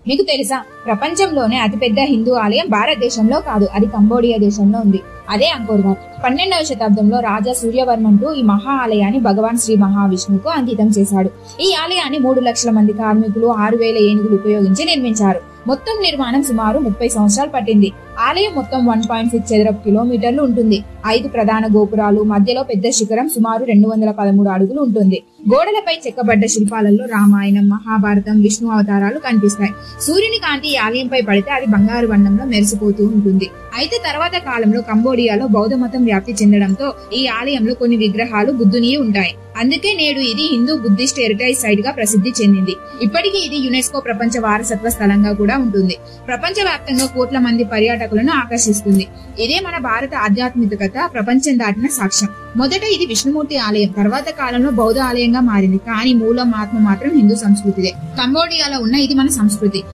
మీకు తెలుసా, ప్రపంచంలోనే అతిపెద్ద హిందూ ఆలయం భారతదేశంలో కాదు, అది కంబోడియా దేశంలో ఉంది. అదే అంకోర్ వాట్. 12వ శతాబ్దంలో రాజా సూర్యవర్మన్ ఈ మహా ఆలయాన్ని భగవాన్ శ్రీ మహావిష్ణువుకు అంకితం చేశాడు. ఈ ఆలయాన్ని 3 లక్షల మంది కార్మికులు 6,000 ఏనుగులు ఉపయోగించి నిర్మించారు. మొత్తం నిర్మాణం సుమారు 30 సంవత్సరాలు పట్టింది. ఆలయం మొత్తం 1.6 చదరపు కిలోమీటర్లు ఉంటుంది. 5 ప్రధాన గోపురాలు, మధ్యలో పెద్ద శిఖరం సుమారు 213 అడుగులు ఉంటుంది. గోడలపై చెక్కబడ్డ శిల్పాలలో రామాయణం, మహాభారతం, విష్ణు అవతారాలు కనిపిస్తాయి. సూర్యుని కాంతి ఈ ఆలయంపై పడితే అది బంగారు వర్ణంలో మెరిసిపోతూ ఉంటుంది. అయితే తర్వాత కాలంలో కంబోడియాలో బౌద్ధ మతం వ్యాప్తి చెందడంతో ఈ ఆలయంలో కొన్ని విగ్రహాలు బుద్ధుని ఉంటాయి. అందుకే నేడు ఇది హిందూ బుద్ధిస్ట్ హెరిటేజ్ సైట్ గా ప్రసిద్ధి చెందింది. ఇప్పటికీ ఇది యునెస్కో ప్రపంచ వారసత్వ స్థలంగా కూడా ఉంటుంది. ప్రపంచ వ్యాప్తంగా కోట్ల మంది పర్యాటకులను ఆకర్షిస్తుంది. ఇదే మన భారత ఆధ్యాత్మికత ప్రపంచం దాటిన సాక్ష్యం. మొదట ఇది విష్ణుమూర్తి ఆలయం, తర్వాత కాలంలో బౌద్ధ ఆలయంగా మారింది. కానీ మూలం ఆత్మ మాత్రం హిందూ సంస్కృతిదే. కంబోడియాలో ఉన్న ఇది మన సంస్కృతి.